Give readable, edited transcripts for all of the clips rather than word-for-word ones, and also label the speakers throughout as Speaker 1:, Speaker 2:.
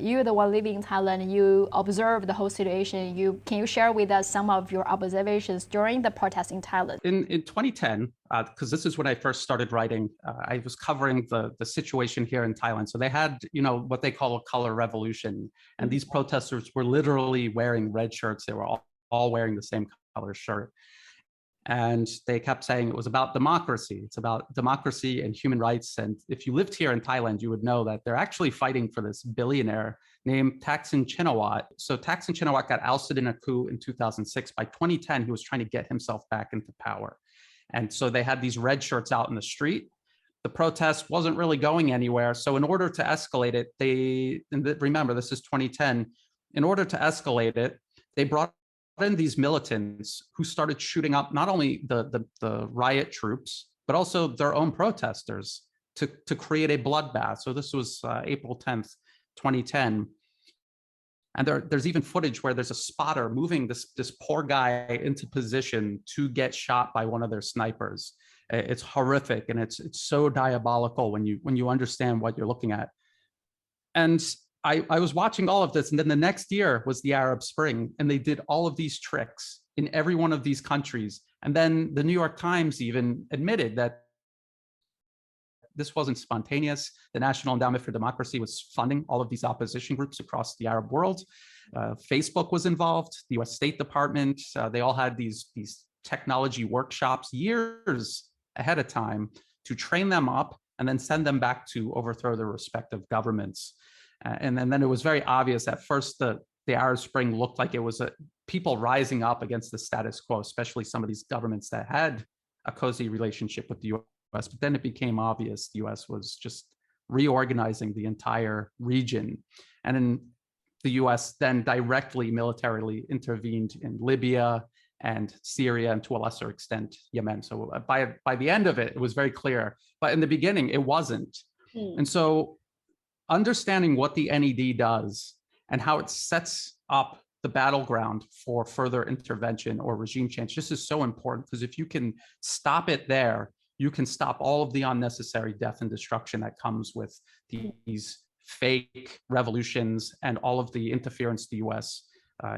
Speaker 1: You're the one living in Thailand. You observe the whole situation. Can you share with us some of your observations during the protests in Thailand?
Speaker 2: In 2010, because this is when I first started writing, I was covering the situation here in Thailand. So they had, what they call a color revolution, and these protesters were literally wearing red shirts. They were all wearing the same color shirt. And they kept saying it was about democracy. It's about democracy and human rights. And if you lived here in Thailand, you would know that they're actually fighting for this billionaire named Thaksin Shinawatra. So Thaksin Shinawatra got ousted in a coup in 2006. By 2010, he was trying to get himself back into power. And so they had these red shirts out in the street. The protest wasn't really going anywhere. So in order to escalate it, remember, this is 2010. In order to escalate it, they brought in these militants who started shooting up not only the riot troops, but also their own protesters to create a bloodbath. So this was April 10th, 2010. And there's even footage where there's a spotter moving this poor guy into position to get shot by one of their snipers. It's horrific, and it's so diabolical when you understand what you're looking at. And I was watching all of this, and then the next year was the Arab Spring, and they did all of these tricks in every one of these countries. And then the New York Times even admitted that this wasn't spontaneous. The National Endowment for Democracy was funding all of these opposition groups across the Arab world. Facebook was involved, the US State Department. They all had these technology workshops years ahead of time to train them up and then send them back to overthrow their respective governments. And then it was very obvious at first the Arab Spring looked like it was people rising up against the status quo, especially some of these governments that had a cozy relationship with the US. But then it became obvious the US was just reorganizing the entire region. And then the US then directly militarily intervened in Libya and Syria, and to a lesser extent, Yemen. So by the end of it, it was very clear. But in the beginning, it wasn't. And so understanding what the NED does and how it sets up the battleground for further intervention or regime change, this is so important, because if you can stop it there, you can stop all of the unnecessary death and destruction that comes with these fake revolutions and all of the interference the US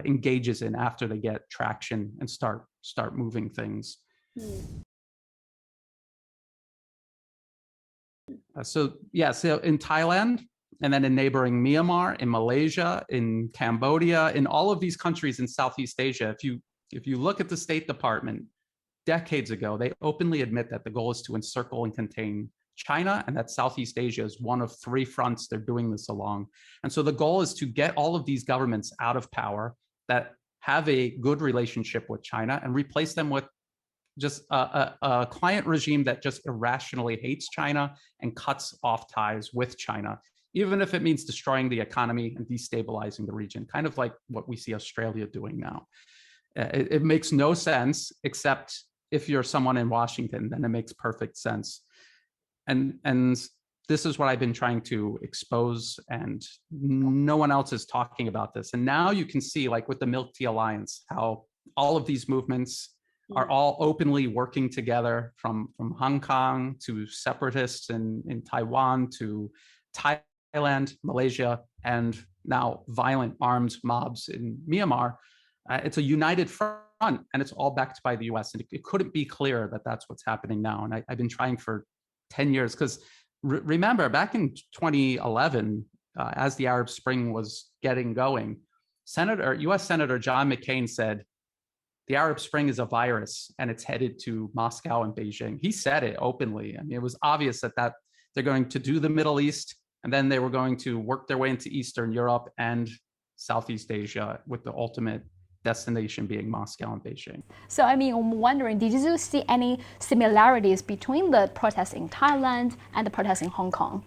Speaker 2: engages in after they get traction and start moving things. So in Thailand, and then in neighboring Myanmar, in Malaysia, in Cambodia, in all of these countries in Southeast Asia, if you look at the State Department, decades ago, they openly admit that the goal is to encircle and contain China, and that Southeast Asia is one of 3 fronts they're doing this along. And so the goal is to get all of these governments out of power that have a good relationship with China and replace them with just a client regime that just irrationally hates China and cuts off ties with China, even if it means destroying the economy and destabilizing the region, kind of like what we see Australia doing now. It makes no sense, except if you're someone in Washington, then it makes perfect sense. And this is what I've been trying to expose, and no one else is talking about this. And now you can see, like with the Milk Tea Alliance, how all of these movements are all openly working together, from Hong Kong to separatists in Taiwan to Thailand, Malaysia, and now violent armed mobs in Myanmar. It's a united front, and it's all backed by the US. And it couldn't be clearer that that's what's happening now. And I've been trying for 10 years, because remember, back in 2011, as the Arab Spring was getting going, US Senator John McCain said, the Arab Spring is a virus and it's headed to Moscow and Beijing. He said it openly. I mean, it was obvious that they're going to do the Middle East, and then they were going to work their way into Eastern Europe and Southeast Asia, with the ultimate destination being Moscow and Beijing.
Speaker 1: So I'm wondering, did you see any similarities between the protests in Thailand and the protests in Hong Kong?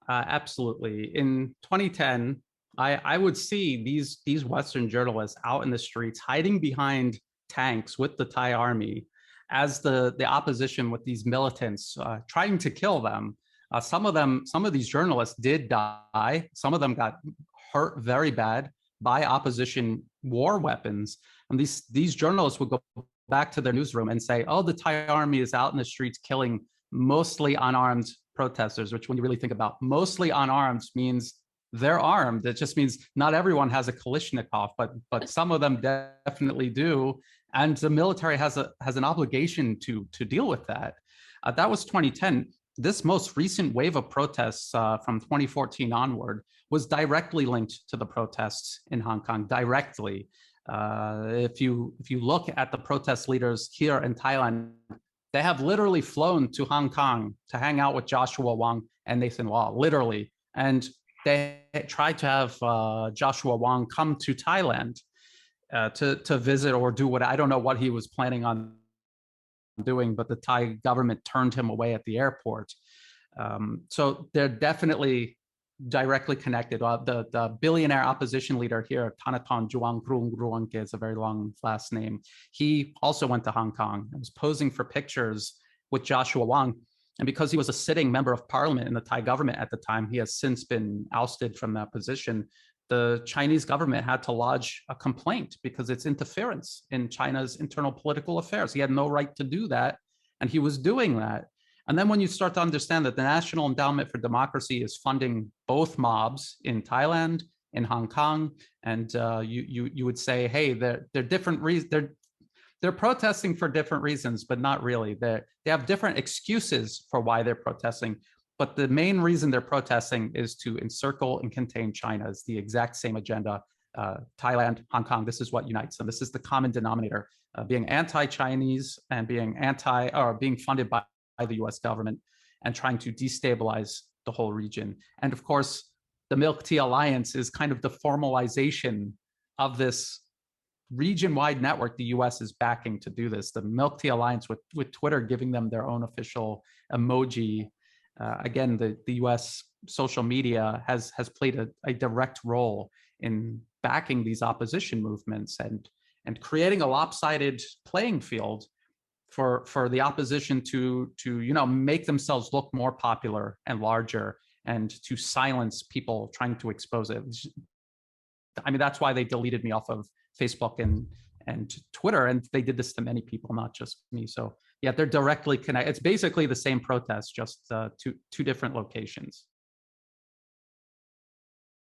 Speaker 2: Absolutely. In 2010, I would see these Western journalists out in the streets, hiding behind tanks with the Thai army, as the opposition with these militants trying to kill them. Some of these journalists did die. Some of them got hurt very bad by opposition war weapons. And these journalists would go back to their newsroom and say, oh, the Thai army is out in the streets killing mostly unarmed protesters, which when you really think about mostly unarmed means they're armed. It just means not everyone has a Kalashnikov, but some of them definitely do. And the military has an obligation to deal with that. That was 2010. This most recent wave of protests from 2014 onward was directly linked to the protests in Hong Kong, directly. If you look at the protest leaders here in Thailand, they have literally flown to Hong Kong to hang out with Joshua Wong and Nathan Law, literally. And they tried to have Joshua Wong come to Thailand to visit or do what, I don't know what he was planning on doing, but the Thai government turned him away at the airport. So they're definitely directly connected. The billionaire opposition leader here, Thanathorn Juangruangruangke, is a very long last name. He also went to Hong Kong and was posing for pictures with Joshua Wong. And because he was a sitting member of parliament in the Thai government at the time, he has since been ousted from that position. The Chinese government had to lodge a complaint because it's interference in China's internal political affairs. He had no right to do that, and he was doing that. And then when you start to understand that the National Endowment for Democracy is funding both mobs in Thailand, in Hong Kong, and you would say, hey, they're different reasons. They're protesting for different reasons, but not really. They have different excuses for why they're protesting. But the main reason they're protesting is to encircle and contain China. It's the exact same agenda. Thailand, Hong Kong, this is what unites them. This is the common denominator, being anti-Chinese and being being funded by the US government and trying to destabilize the whole region. And of course, the Milk Tea Alliance is kind of the formalization of this region-wide network the US is backing to do this. The Milk Tea Alliance with Twitter giving them their own official emoji. Again, the US social media has played a direct role in backing these opposition movements and creating a lopsided playing field for the opposition to make themselves look more popular and larger and to silence people trying to expose it. I mean, that's why they deleted me off of Facebook and Twitter, and they did this to many people, not just me. So yeah, they're directly connected. It's basically the same protest, just two different locations.